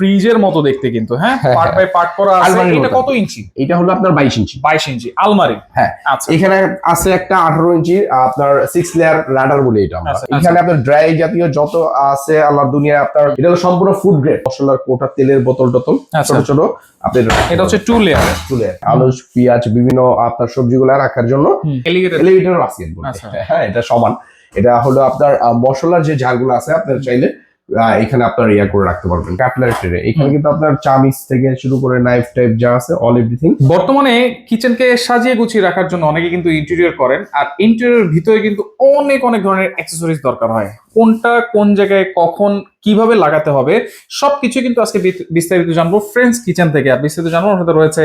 ফ্রিজের মতো দেখতে কিন্তু, হ্যাঁ, পার্ট বাই পার্ট করা আছে। এটা কত ইঞ্চি? এটা হলো আপনার 22 ইঞ্চি। 22 ইঞ্চি আলমারি। হ্যাঁ, আচ্ছা, এখানে আছে একটা 18 ইঞ্চি আপনার 6 লেয়ার ল্যাডার বলে এটা আমরা। এখানে আপনার ড্রাই জাতীয় যত আছে আল্লাহর দুনিয়ায় আপনার, এটা হলো সম্পূর্ণ ফুড গ্রেড। মশলার কোটা, তেলের বোতল টোতল ছোট ছোট আপনাদের। এটা হচ্ছে 2 লেয়ার। আলু, পেঁয়াজ, বিভিন্ন আপনার সবজিগুলো রাখার জন্য এলিভেটর আছে। হ্যাঁ, এটা সমান। এটা হলো আপনার মশলার যে জারগুলো আছে, আপনার চাইলে এখানে আপনার ইয়া করে রাখতে পারবেন। কাটলারি ট্রে, এখানে কিন্তু আপনার চামিচ থেকে শুরু করে নাইফ টাইপ যা আছে অল এভরিথিং। বর্তমানে কিচেনকে সাজিয়ে গুছিয়ে রাখার জন্য অনেকে কিন্তু ইন্টেরিয়র করেন, আর ইন্টেরিয়র ভিতরে কিন্তু অনেক অনেক ধরনের অ্যাকসেসরিজ দরকার হয়। কোনটা কোন জায়গায় কখন কিভাবে লাগাতে হবে সবকিছু কিন্তু আজকে বিস্তারিত জানবো ফ্রেন্ডস কিচেন থেকে। আর বিস্তারিত জানার সাথে রয়েছে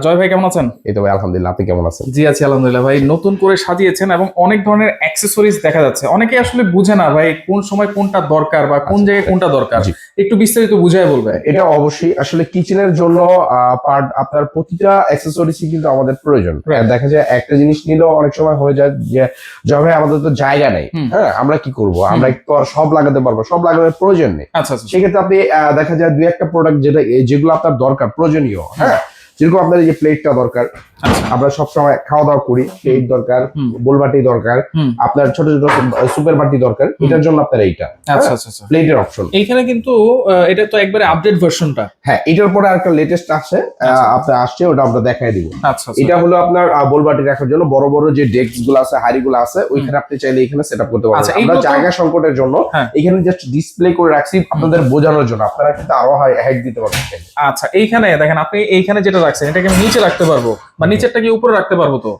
জয় ভাই, কেমন আছেন? এই তো ভাই আলহামদুলিল্লাহ, আপনি কেমন আছেন? জি আছি আলহামদুলিল্লাহ ভাই। নতুন করে সাজিয়েছেন এবং অনেক ধরনের অ্যাকসেসরিজ দেখা যাচ্ছে। অনেকে আসলে বুঝে না ভাই কোন সময় কোনটা দরকার বা কোন জায়গায় কোনটা দরকার, একটু বিস্তারিত বুঝায় বলবে। এটা অবশ্যই আসলে কিচেনের জন্য পার্ট আপনার প্রতিটা অ্যাকসেসরিজ কিন্তু আমাদের প্রয়োজন। দেখা যায় একটা জিনিস নিলেও অনেক সময় হয়ে যায় যে যবে আমাদের তো জায়গা নেই, হ্যাঁ, আমরা কি করব, আমরা তো আর সব লাগাতে পারবো, সব লাগানোর প্রয়োজন নেই। আচ্ছা, সেক্ষেত্রে আপনি দেখা যায় দুই একটা প্রোডাক্ট যেগুলো আপনার দরকার, প্রয়োজনীয়, হ্যাঁ, যেরকম আপনার এই যে প্লেটটা দরকার, আমরা সবসময় খাওয়া দাওয়া করি, প্লেট দরকার, বোল বাটি দরকার, আপনার ছোট ছোট সুপের বাটি দরকার, এটার জন্য আপনার এইটা প্লেটের অপশন। এইখানে কিন্তু এটা তো একবারে আপডেট ভার্সনটা। হ্যাঁ, এটার পরে একটা লেটেস্ট আছে, আপনার আসছে, ওটা আমরা দেখাই দিব। আচ্ছা, এটা হলো আপনার বোল বাটি রাখার জন্য বড় বড় যে ডেস্ক গুলো আছে, হাড়ি গুলো আছে, ওইখানে আপনি চাইলে এখানে সেটআপ করতে পারবেন। আমরা জায়গা সংকটের জন্য এখানে জাস্ট ডিসপ্লে করে রাখছি আপনাদের বোঝানোর জন্য, আপনারা কিন্তু আরো হাইট দিতে পারবেন। আচ্ছা, এইখানে দেখেন আপনি এইখানে যেটা রাখছেন এটাকে আমি নিচে রাখতে পারবো বা নিচেরটাকে উপরে রাখতে পারবো, তো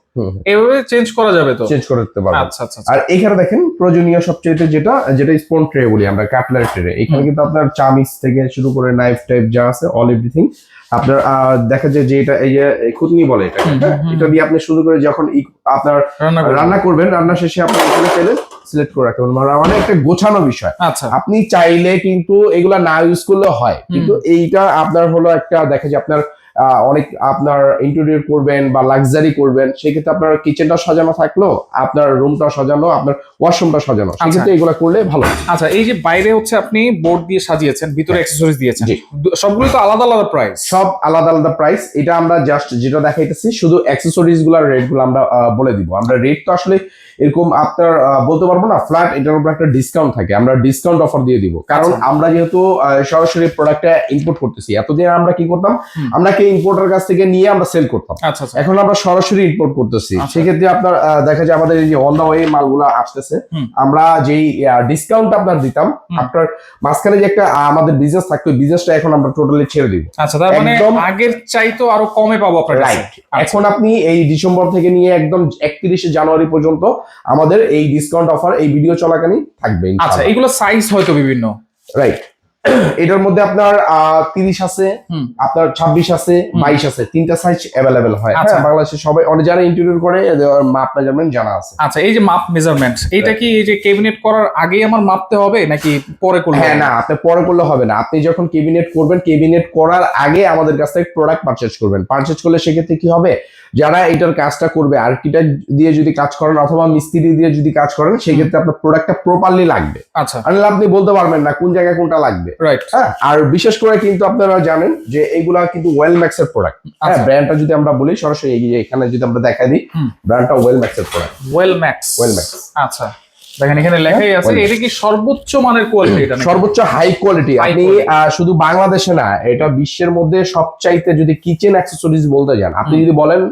এইভাবে চেঞ্জ করা যাবে, তো চেঞ্জ করতে পারবো। আচ্ছা আচ্ছা। আর এখানে দেখেন প্রয়োজনীয় সবচেয়ে যেটা স্পুন ট্রে বলি আমরা, কাটলারি ট্রে। এখানে কিন্তু আপনার চামিচ থেকে শুরু করে নাইফ টাইপ যা আছে অল এভরিথিং আপনার দেখা যায় যে এটা এই যে খুদনি বলে এটা, এটা দিয়ে আপনি শুরু করে যখন আপনার রান্না করবেন, রান্না শেষে আপনি এখানে চাইলে সিলেক্ট করে রাখতে পারবেন। মানে একটা গোছানো বিষয়। আচ্ছা, আপনি চাইলে কিন্তু এগুলা না ইউজ করলেও হয়, কিন্তু এইটা আপনার হলো একটা দেখা যায় আপনার অনেক আপনার ইন্টেরিয়র করবেন বা লাক্সারি করবেন, সেক্ষেত্রে আপনার কিচেনটা সাজানো থাকলো, আপনার রুমটা সাজানো, আপনার ওয়াশরুমটা সাজানো, সেক্ষেত্রে এগুলো করলে ভালো। আচ্ছা, এই যে বাইরে হচ্ছে আপনি বোর্ড দিয়ে সাজিয়েছেন, ভিতরে অ্যাকসেসরিজ দিয়েছেন, সবগুলো তো আলাদা আলাদা প্রাইস? সব আলাদা আলাদা প্রাইস। এটা আমরা জাস্ট যেটা দেখাইতেছি শুধু অ্যাকসেসরিজ গুলার রেট গুলো আমরা বলে দিব। আমরা রেট তো আসলে এরকম আপনার বলতে পারবো না, ফ্ল্যাট এটার উপর একটা ডিসকাউন্ট থাকে, আমরা ডিসকাউন্ট অফার দিয়ে দিব। কারণ আমরা যেহেতু সরাসরি প্রোডাক্টটা ইম্পোর্ট করতেছি, এতদিন আমরা কি করতাম, আমরা ইম্পোর্টার কাছ থেকে নিয়ে আমরা সেল করতাম। এখন আমরা সরাসরি ইম্পোর্ট করতেছি, সেক্ষেত্রে আপনার দেখা যায় আমাদের এই যে অন দা ওয়ে মালগুলো আসতেছে, আমরা যেই ডিসকাউন্ট আপনার দিতাম, আপনার মাঝখানে যে একটা আমাদের বিজনেস থাকতো, বিজনেসটা এখন আমরা টোটালি ছেড়ে দিব। আচ্ছা, তার মানে আগের চাইতো আরো কমে পাবো আপনার। রাইট। এখন আপনি এই ডিসেম্বর থেকে নিয়ে একদম 31 জানুয়ারি পর্যন্ত আমাদের এই ডিসকাউন্ট অফার এই ভিডিও চলাকালীন থাকবে। আচ্ছা, এগুলো সাইজ হয়তো বিভিন্ন, রাইট। এটার মধ্যে আপনার 30 আছে, আপনার 26 আছে, 22 আছে, তিনটা সাইজ অ্যাভেলেবেল হয়। বাংলাদেশে সবাই অনেক যারা ইন্টেরিয়র করে মাপ মেজারমেন্ট জানা আছে। আচ্ছা, এই যে মাপ মেজারমেন্ট, এটা কি এই যে ক্যাবিনেট করার আগে আমার মাপতে হবে নাকি পরে করলে? হ্যাঁ, না, আপনি পরে করলে হবে না। আপনি যখন ক্যাবিনেট করবেন, ক্যাবিনেট করার আগে আমাদের কাছ থেকে প্রোডাক্ট পারচেজ করবেন। পারচেজ করলে সেক্ষেত্রে কি হবে, যারা এটার কাজটা করবে, আর্কিটেক্ট দিয়ে যদি কাজ করেন অথবা মিস্ত্রি দিয়ে যদি কাজ করেন, সেক্ষেত্রে আপনার প্রোডাক্টটা প্রপারলি লাগবে। আচ্ছা, আপনি বলতে পারবেন না কোন জায়গায় কোনটা লাগবে। রাইট। হ্যাঁ, আর বিশেষ করে কিন্তু আপনারা জানেন যে এইগুলা কিন্তু ওয়েলম্যাক্স এর প্রোডাক্ট। হ্যাঁ, ব্র্যান্ডটা যদি আমরা বলি সরাসরি এখানে যদি আমরা দেখাই দিই, ব্র্যান্ডটা ওয়েলম্যাক্স এর প্রোডাক্ট। ওয়েলম্যাক্স। আচ্ছা, দেখেন এখানে লেখাই আছে, এটা কি সর্বোচ্চ মানের কোয়ালিটি? এটা সর্বোচ্চ হাই কোয়ালিটি। আপনি শুধু বাংলাদেশে না, এটা বিশ্বের মধ্যে সবচাইতে যদি কিচেন অ্যাকসেসরিজ বলতে যান, আপনি যদি বলেন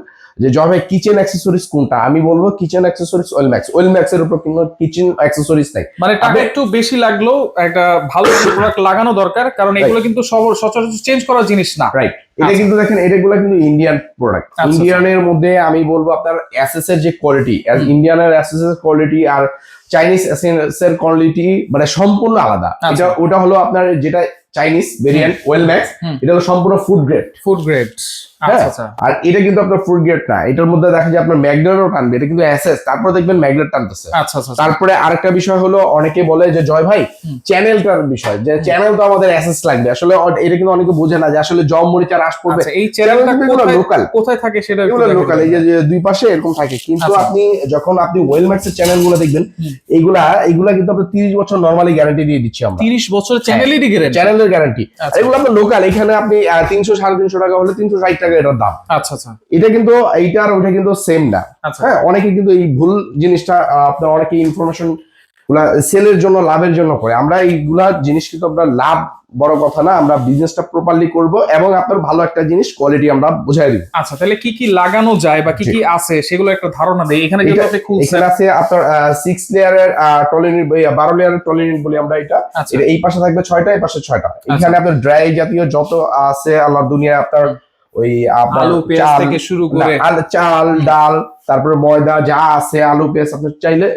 যে জবে কিচেন অ্যাকসেসরিজ কোনটা, আমি বলবো কিচেন অ্যাকসেসরিজ ওয়েলম্যাক্স। ওয়েলম্যাক্স এর উপর কোনো কিচেন অ্যাকসেসরিজ নাই। মানে টাকা একটু বেশি লাগলেও একটা ভালো প্রোডাক্ট লাগানো দরকার, কারণ এগুলো কিন্তু সচরাচর চেঞ্জ করার জিনিস না। রাইট। এটা কিন্তু দেখেন, এগুলো কিন্তু ইন্ডিয়ান প্রোডাক্ট। ইন্ডিয়ানের মধ্যে আমি বলবো আপনার এসএস এর যে কোয়ালিটি, ইন্ডিয়ানের এসএস এর কোয়ালিটি আর চাইনিজ এসএস এর কোয়ালিটি মানে সম্পূর্ণ আলাদা। এটা ওটা হলো আপনার যেটা চাইনিজ ভেরিয়েন্ট ওয়েলম্যাক্স, এটা হলো সম্পূর্ণ ফুড গ্রেড। আর এটা কিন্তু আপনার ফুড গ্রেড না, এটার মধ্যে দেখা যায় আপনার ম্যাগনেটও টানবে, এটা কিন্তু এসএস, তারপর দেখবেন ম্যাগনেট টানতেছে। তারপরে আরেকটা বিষয় হলো, অনেকে বলে যে জয় ভাই চ্যানেলটার বিষয়, যে চ্যানেল তো আমাদের এসএস লাগবে। আসলে এটা কিন্তু অনেকে বোঝে না যে আসলে জব মরিচা রাশ পড়বে। এই চ্যানেলটা লোকাল কোথায় থাকে সেটা লোকাল, এই যে দুই পাশে এরকম থাকে। কিন্তু আপনি যখন আপনি ওয়েলম্যাক্স এর চ্যানেল গুলো দেখবেন, এইগুলা কিন্তু আপনার 30 বছর নরমালি গ্যারান্টি দিয়ে দিচ্ছি আমরা। 30 বছর চ্যানেলেরই গ্যারান্টি? চ্যানেলের গ্যারান্টি। আচ্ছা। এগুলো আপনার লোকাল, এখানে আপনি 300 350 টাকা হলে 360 টাকা এটার দাম। আচ্ছা আচ্ছা। এটা কিন্তু এইটা আর ওইটা কিন্তু সেম না। আচ্ছা। হ্যাঁ, অনেকে কিন্তু এই ভুল জিনিসটা আপনার অনেকে ইনফরমেশন গুলা সেলের জন্য, লাভের জন্য করে। আমরা এইগুলা জিনিস কিন্তু আমরা লাভ বড় কথা না, আমরা বিজনেসটা প্রপারলি করব এবং আপনার ভালো একটা জিনিস কোয়ালিটি আমরা বুঝাই দিব। আচ্ছা, তাহলে কি কি লাগানো যায় বা কি কি আছে সেগুলো একটা ধারণা দেই। এখানে যেটা আপনি খুলছেন, এখানে আছে আপনার 6 লেয়ারের টলিনিট, 12 লেয়ারের টলিনিট বলি আমরা এটা। আচ্ছা। এটা এই পাশে থাকবে 6টা, এই পাশে 6টা। এখানে আপনার ড্রাই জাতীয় যত আছে আল্লাহর দুনিয়া, আপনার ওই আপনার আলু পেঁয়াজ থেকে শুরু করে চাল ডাল, তারপরে ময়দা যা আছে, আলু পেঁয়াজ আপনি চাইলে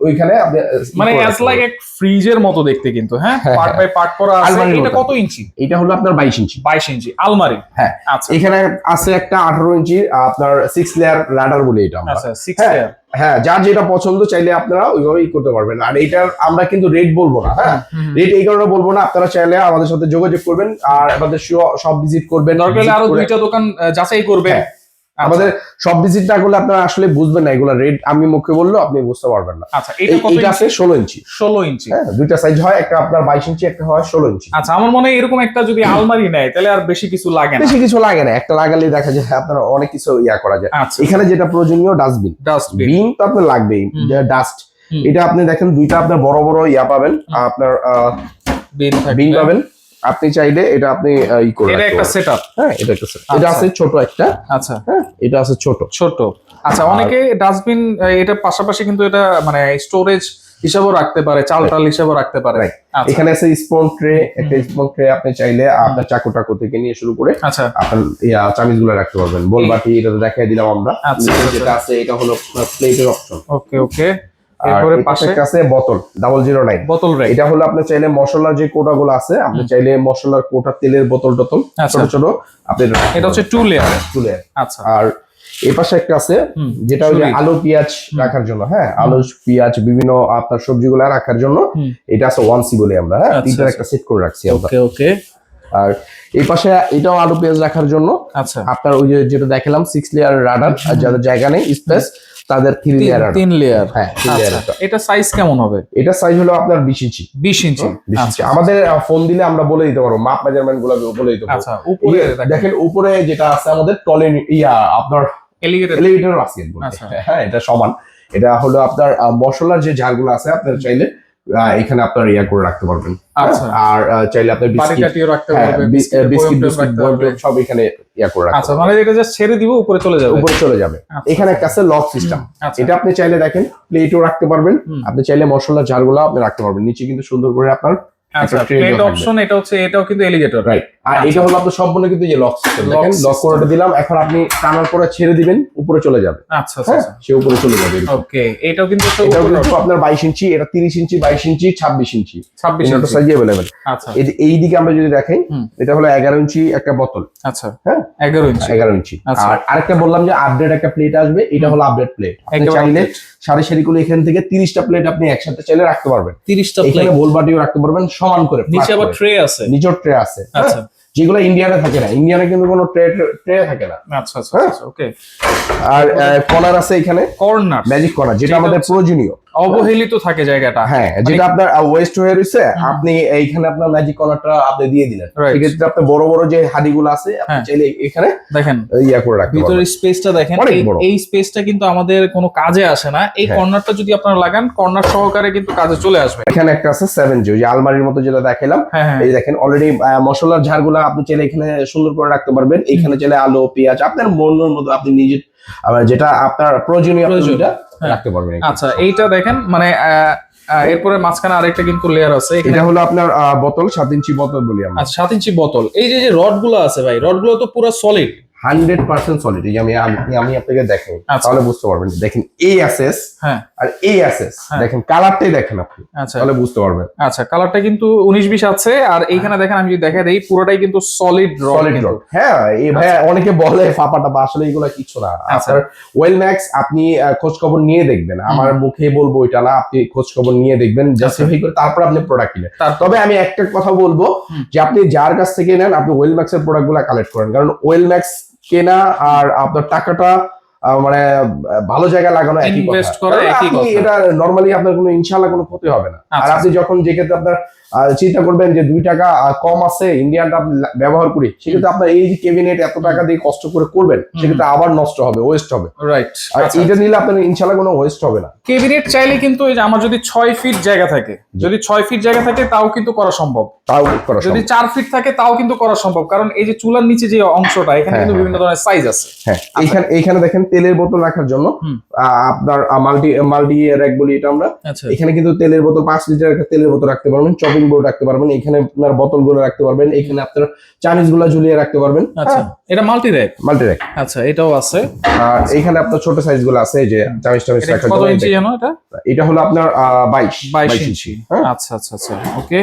ওইখানে আপনি মানে অ্যাজ লাইক এক ফ্রিজের মতো দেখতে কিন্তু। হ্যাঁ, পার্ট বাই পার্ট করা আছে। আলমারির এটা মতো। কত ইঞ্চি? এটা হলো আপনার 22 ইঞ্চি। 22 ইঞ্চি আলমারি। হ্যাঁ। আচ্ছা এখানে আছে একটা 18 ইঞ্চি আপনার 6 লেয়ার লাডার বলি এটা আমরা। আচ্ছা, 6 হ্যাঁ, লেয়ার। হ্যাঁ, যার যেটা পছন্দ চাইলে আপনারা ওইভাবেই করতে পারবেন। আর এটার আমরা কিন্তু রেট বলবো না। হ্যাঁ, রেট এই কারণে বলবো না, আপনারা চাইলে আমাদের সাথে যোগাযোগ করবেন আর আমাদের সব ভিজিট করবেন। দরকার হলে আরো 2টা দোকান যাচাই করবেন। হ্যাঁ, আমাদের সব ভিজিট না করলে আপনারা আসলে বুঝবেন না এগুলা রেট। আমি মুখে বললেও আপনি বুঝতে পারবেন না। আচ্ছা, এটা কত এইটা আছে 16 ইঞ্চি। 16 ইঞ্চি। হ্যাঁ, দুইটা সাইজ হয়, একটা আপনার 22 ইঞ্চি, একটা হয় 16 ইঞ্চি। আচ্ছা, আমার মনে হয় এরকম একটা যদি আলমারি নেয় তাহলে আর বেশি কিছু লাগে না। বেশি কিছু লাগে না, একটা লাগালেই দেখা যায় আপনার অনেক কিছু করা যায়। আচ্ছা, এখানে যেটা প্রয়োজনীয় ডাস্টবিন। ডাস্টবিন বিন তো আপনার লাগবেই, ডাস্ট। এটা আপনি দেখেন দুইটা আপনার বড় বড় পাবেন, আপনার বিন পাবেন। আপনি চাইলে এটা আপনি করে এটা একটা সেটআপ। হ্যাঁ, এটা একটা সেট। এটা আছে ছোট একটা। আচ্ছা, হ্যাঁ, এটা আছে ছোট। আচ্ছা, অনেকে ডাস্টবিন এটা পাশাপাশি কিন্তু এটা মানে স্টোরেজ হিসাবেও রাখতে পারে, চাল টাল হিসাবেও রাখতে পারে। আচ্ছা। এখানে আছে স্পুন ট্রে, একটা স্পুন ট্রে আপনি চাইলে আপনার চাকু টাকু থেকে নিয়ে শুরু করে আচ্ছা আপনার চামিচ গুলো রাখতে পারবেন। বল বাটি এটা তো দেখাই দিলাম আমরা। আচ্ছা, যেটা আছে এটা হলো প্লেটের অপশন। ওকে ওকে। এরপরে পাশে আছে বোতল 009 বোতল রে। এটা হলো আপনি চাইলে মশলার যে কোটাগুলো আছে, আপনি চাইলে মশলার কোটা, তেলের বোতল টোতল ছোট ছোট আপনি। এটা হচ্ছে 2 লেয়ার। আচ্ছা। আর এই পাশে একটা আছে যেটা হলো আলু পেঁয়াজ রাখার জন্য। হ্যাঁ, আলু পেঁয়াজ বিভিন্ন আপনার সবজিগুলো রাখার জন্য। এটা আছে 1C বলে আমরা। হ্যাঁ, তিনটার একটা সেট করে রাখছি আমরা। ওকে ওকে। আর এই পাশে এটাও আলু পেঁয়াজ রাখার জন্য। আচ্ছা, আপনার ওই যে যেটা দেখালাম 6 লেয়ার রাডার, আর যাদের জায়গা নেই স্পেস তাদের 3 লেয়ার। 3 লেয়ার। হ্যাঁ, 3 লেয়ার। এটা সাইজ কেমন হবে? এটা সাইজ হলো আপনার 20 ইঞ্চি। 20 ইঞ্চি। আচ্ছা, আমাদের ফোন দিলে আমরা বলে দিতে পারবো, মাপ মেজারমেন্ট গুলো বলে দিতে পারবো। আচ্ছা, উপরে দেখেন উপরে যেটা আছে আমাদের টলেন আপনার এলিভেটর আছে। হ্যাঁ, এটা সমান। এটা হলো আপনার মশলার যে জারগুলো আছে, আপনার চাইলে এখানে আপনার করে রাখতে পারবেন। আচ্ছা। আর চাইলে আপনার বিস্কিট সব এখানে করে রাখতে। আচ্ছা, মানে এটা জাস্ট ছেড়ে দিব, উপরে চলে যাবে। এখানে একটা আছে লক সিস্টেম। এটা আপনি চাইলে দেখেন প্লেটও রাখতে পারবেন, আপনি চাইলে মশলার জারগুলো আপনি রাখতে পারবেন। নিচে কিন্তু সুন্দর করে আপনার আচ্ছা, প্লেট অপশন। এটা হচ্ছে, এটাও কিন্তু এলিগেটর, রাইট। আর এটা হলো আপনার সম্পূর্ণ কিন্তু যে লক সিস্টেম। দেখেন লক করে দিলাম, এখন আপনি টানার পরে ছেড়ে দিবেন, উপরে চলে যাবে। আচ্ছা আচ্ছা, সে উপরে চলে যাবে। ওকে। এটাও কিন্তু আপনার 22 ইঞ্চি, এটা 30 ইঞ্চি, 22 ইঞ্চি, 26 ইঞ্চি। 26 ইঞ্চি সাইজ अवेलेबल। আচ্ছা, এই দিকে আমরা যদি দেখাই, এটা হলো 11 ইঞ্চি একটা বোতল। আচ্ছা, হ্যাঁ, 11 ইঞ্চি। আর আরেকটা বললাম যে আপডেট একটা প্লেট আসবে, এটা হলো আপডেট প্লেট। আপনি চাইলে সারি সারি করে এখান থেকে 30টা প্লেট আপনি একসাথে চাইলে রাখতে পারবেন। 30টা প্লেট, এখানে বোল বাটিও রাখতে পারবেন সমান করে। নিচে আবার ট্রে আছে, নিচের ট্রে আছে। আচ্ছা, যেগুলো ইন্ডিয়ানে থাকে না। ইন্ডিয়ানে কিন্তু কোনো ট্রে থাকে না। আচ্ছা আচ্ছা, ওকে। আর কর্নার আছে এখানে, কর্নার, ম্যাজিক কর্নার, যেটা আমাদের প্রয়োজনীয়। অবহেলিত থাকে জায়গাটা। হ্যাঁ, যেটা আপনার ওয়েস্ট হয়ে রয়েছে, আপনি এইখানে আপনার ম্যাজিক কর্নারটা আপনি দিয়ে দিলেন। সেক্ষেত্রে আপনি বড় বড় যে হাঁড়িগুলো আছে, আপনি চাইলে এখানে দেখেন করে রাখতে পারবেন। ভিতরের স্পেসটা দেখেন, এই স্পেসটা কিন্তু আমাদের কোনো কাজে আসে না। এই কর্নারটা যদি আপনারা লাগান, কর্নার সহকারে কিন্তু কাজে চলে আসবে। এখানে একটা আছে 7G, ওই যে আলমারির মতো যেটা দেখালাম। এই দেখেন অলরেডি মশলার ঝাড়গুলো আপনি চাইলে এখানে সুন্দর করে রাখতে পারবেন। এখানে চাইলে আলু পেঁয়াজ আপনার মনের মতো আপনি নিজে যেটা আপনার প্রয়োজনীয় রাখতে পারবেন। আচ্ছা, এইটা দেখেন মানে এরপরে মাঝখানে আরেকটা কিন্তু লেয়ার আছে। এটা হলো আপনার বোতল, 7 ইঞ্চি বোতল বলি আমরা। আচ্ছা, 7 ইঞ্চি বোতল। এই যে রড গুলো আছে ভাই, রড গুলো তো পুরো সলিড, 100% সলিড। আমি আপনাকে দেখাই, তাহলে বুঝতে পারবেন। দেখেন এই অ্যাসেস আর এই অ্যাসেস, দেখেন কালারটাই দেখেন আপনি, তাহলে বুঝতে পারবেন। আচ্ছা, কালারটা কিন্তু 19-20 আছে। আর এইখানে দেখেন, আমি যদি দেখা দেই, পুরোটাই কিন্তু সলিড রড। হ্যাঁ, এই ভাই অনেকে বলে ফাপাটা, আসলে এগুলো কিছু না। আপনার ওয়েল ম্যাক্স আপনি খোঁজ খবর নিয়ে দেখবেন, আমার মুখে বলবো এটা না, আপনি খোঁজ খবর নিয়ে দেখবেন, জাস্টিফাই করে তারপর আপনি প্রোডাক্ট কিনেন। তবে আমি একটা কথা বলবো যে আপনি যার কাছ থেকে নেন, আপনি ওয়েল ম্যাক্স এর প্রোডাক্ট গুলা কালেক্ট করেন, কারণ ওয়েল ম্যাক্স কেনা আর আপনার টাকাটা মানে ভালো জায়গায় লাগানো একই Invest কথা। করা কারণ একই আপনি কথা। এটা নরমালি আপনার কোনো ইনশাআল্লাহ কোনো ক্ষতি হবে না। আর আচ্ছা, আপনি যখন যে ক্ষেত্রে আপনার চিন্তা করবেন যে 2 টাকা কম আছে ইন্ডিয়ানটা আপনি ব্যবহার করি, সেক্ষেত্রে আপনার এই যে ক্যাবিনেট এত টাকা দিয়ে কষ্ট করে করবেন, সেক্ষেত্রে আবার নষ্ট হবে, ওয়েস্ট হবে। রাইট। আর এটা নিলে আপনার ইনশাআল্লাহ কোনো ওয়েস্ট হবে না। ক্যাবিনেট চাইলে কিন্তু এই যে আমার যদি 6 ফিট জায়গা থাকে, যদি 6 ফিট জায়গা থাকে তাও কিন্তু করা সম্ভব। তাও করা যদি সম্ভব। 4 ফিট থাকে তাও কিন্তু করা সম্ভব, কারণ এই যে চুলার নিচে যে অংশটা এখানে হ্যাঁ, কিন্তু হ্যাঁ, বিভিন্ন ধরনের সাইজ আছে। হ্যাঁ, এইখানে দেখেন তেলের বোতল রাখার জন্য আপনার মাল্টি র্যাক বলি এটা আমরা। আচ্ছা এখানে কিন্তু তেলের বোতল 5 লিটার একটা তেলের বোতল রাখতে পারবেন, চপিং বোর্ড রাখতে পারবেন, এখানে আপনার বোতলগুলো রাখতে পারবেন, এখানে আপনার চাইনিজ গুলো ঝুলিয়ে রাখতে পারবেন। আচ্ছা, এটা মাল্টি র্যাক। Multi rack. আচ্ছা, এটাও আছে। আর এখানে আপনার ছোট সাইজ গুলো আছে, এই যে চামিচ এটা রাখার কত জন্য। ইঞ্চি জানো এটা? এটা হলো আপনার 22 ইঞ্চি। হ্যাঁ? আচ্ছা আচ্ছা আচ্ছা, ওকে।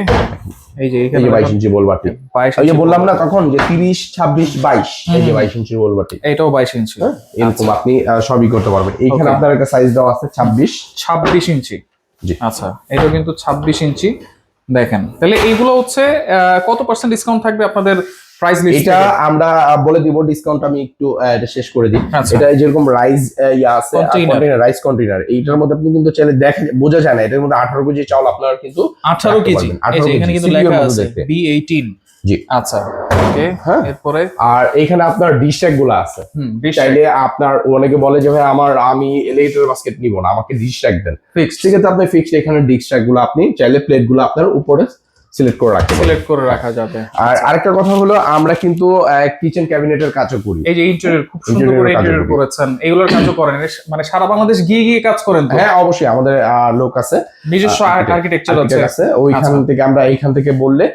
এই যে এই এখানে যে 22 ইঞ্চি বল বাটি। 22 ওই যে ইঞ্চি বললাম না তখন যে 30 26 22, এই যে 22 ইঞ্চি বল বাটি। এটাও 22 ইঞ্চি। এরকম আপনি সবই করতে পারবেন। এইখানে Okay. আপনার একটা সাইজ দেওয়া আছে 26 ইঞ্চি। জি। আচ্ছা, এটা কিন্তু 26 ইঞ্চি। দেখেন, তাহলে এইগুলো হচ্ছে কত পার্সেন্ট ডিসকাউন্ট থাকবে আপনাদের প্রাইস লিস্ট? এটা আমরা বলে দিব, ডিসকাউন্ট আমি একটু এটা শেষ করে দিই। আচ্ছা। এটা যেরকম রাইস আছে, Container। কন্টেইনার, রাইস কন্টেইনার, এইটার মধ্যে আপনি কিন্তু চাইলে দেখেন, বোঝা যায় না এটার মধ্যে 18 কেজি চাউল আপনার কিন্তু 18 কেজি। এই যে এখানে কিন্তু লেখা আছে B18। জি। আচ্ছা, ওকে। হ্যাঁ। এরপরে আর এখানে আপনার ডিশ ট্যাগ গুলো আছে। dish চাইলে আপনার অনেকে বলে যে ভাই আমি এলিভেটর বাস্কেট নিব না, আমাকে ডিশ ট্যাগ দেন। ফিক্সড সেক্ষেত্রে আপনি ফিক্সড এখানে ডিশ ট্যাগ গুলো আপনি চাইলে প্লেট গুলো আপনার উপরে সিলেক্ট করে রাখতে পারেন। সিলেক্ট করে রাখা যাবে। আর আরেকটা কথা হলো, আমরা কিন্তু কিচেন ক্যাবিনেটের কাজও করি। এই যে ইন্টেরিয়র খুব সুন্দর Interior করে এর কাজও ইন্টেরিয়র করি। করেছেন, এগুলোর কাজও করেন, মানে সারা বাংলাদেশ গিয়ে গিয়ে কাজ করেন তো? হ্যাঁ, অবশ্যই আমাদের লোক আছে, নিজস্ব আর্কিটেকচার আছে। architect আছে। ওইখান আচ্ছা। থেকে আমরা এইখান থেকে বললে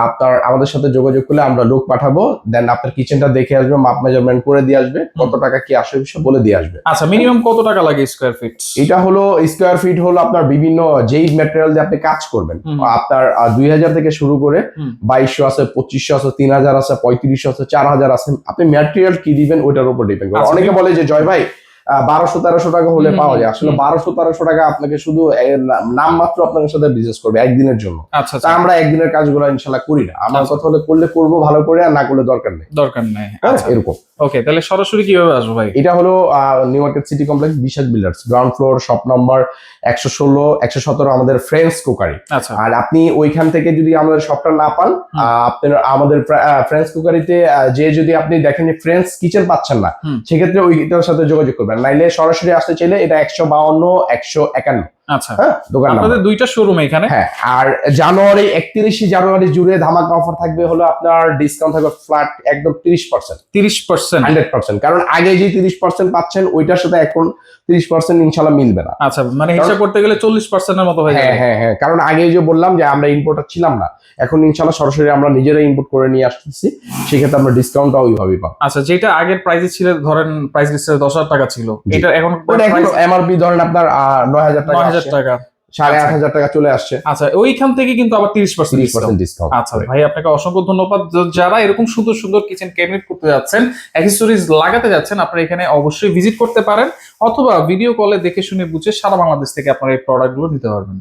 আপনার আমাদের সাথে যোগাযোগ করলে আমরা লোক পাঠাবো, দেন আপনার কিচেনটা দেখে আসবে, মাপ মেজারমেন্ট করে দিয়ে আসবে, কত টাকা কি আসে বিষয় বলে দিয়ে আসবে। আচ্ছা, মিনিমাম কত টাকা লাগে স্কয়ার ফিট? এটা হলো স্কোয়ার ফিট হলো আপনার বিভিন্ন যেই ম্যাটেরিয়াল দিয়ে আপনি কাজ করবেন, আপনার 2000 থেকে শুরু করে 2200 আছে, 2500 আছে, 3000 আছে, 3500 আছে, 4000 আছে। আপনি ম্যাটেরিয়াল কি দিবেন ওইটার উপর ডিপেন্ড করে। আচ্ছা। অনেকে বলে যে জয় ভাই 1200-1300 টাকা হলে পাওয়া যায়। আসলে 1200-1300 টাকা আপনাকে শুধু নাম মাত্র আপনার সাথে বিজনেস করবে একদিনের জন্য। আচ্ছা তা আমরা একদিনের কাজগুলো ইনশাল্লাহ করি না। আমার কথা হলে করলে করবো ভালো করে, আর না করলে দরকার নেই। দরকার নাই। হ্যাঁ, এরকম। ওকে, তাহলে সরাসরি কিভাবে আসবো ভাই? এটা হলো new market city complex, Bishal builders, ground floor, shop number 116 117, আমাদের ফ্রেন্ডস কুকারি। আচ্ছা, আর আপনি ওইখান থেকে যদি আমাদের শপটা না পান, আপনার আমাদের ফ্রেন্ডস কুকারিতে যে যদি আপনি দেখেন যে ফ্রেন্ডস কিচেন পাচ্ছেন না, সেক্ষেত্রে ওইটার সাথে যোগাযোগ করবেন। নাইলে সরাসরি আসতে চাইলে এটা 152 151। আচ্ছা, হ্যাঁ, দোকান নাম্বার। আপনাদের দুইটা শোরুম এখানে। হ্যাঁ, আর জানুয়ারি 31 জানুয়ারি জুড়ে ধামাকা অফার থাকবে, হলো আপনার ডিসকাউন্ট থাকবে ফ্ল্যাট একদম 30%। 30%? 100%। কারণ আগে যে 30% পাচ্ছেন ওইটার সাথে এখন 30% ইনশাল্লাহ মিলবে না। আচ্ছা, মানে হিসাব করতে গেলে 40% এর মতো হয়ে যাবে। হ্যাঁ, কারণ আগে যে বললাম যে আমরা ইম্পোর্টার ছিলাম না, এখন ইনশাল্লাহ সরাসরি আমরা নিজেরাই ইম্পোর্ট করে নিয়ে আসতেছি, সেক্ষেত্রে আমরা ডিসকাউন্টটা ওইভাবেই পাবো। আচ্ছা, যেটা আগের প্রাইসে ছিল, ধরেন প্রাইস লিস্টে 10,000 টাকা ছিল, এটা এখন এমআরপি ধরেন আপনার 9000 টাকা, 9,000 টাকা, 8500 টাকা চলে আসছে। আচ্ছা, ওইখান থেকে কিন্তু আবার 30% ডিসকাউন্ট। আচ্ছা ভাই, আপনাকে অসংখ্য ধন্যবাদ। যারা এরকম সুন্দর সুন্দর কিচেন ক্যাবিনেট করতে যাচ্ছেন, অ্যাক্সেসরিজ লাগাতে যাচ্ছেন, আপনারা এখানে অবশ্যই ভিজিট করতে পারেন, অথবা ভিডিও কলে দেখে শুনে বুঝে সারা বাংলাদেশ থেকে আপনারা এই প্রোডাক্টগুলো নিতে পারবেন।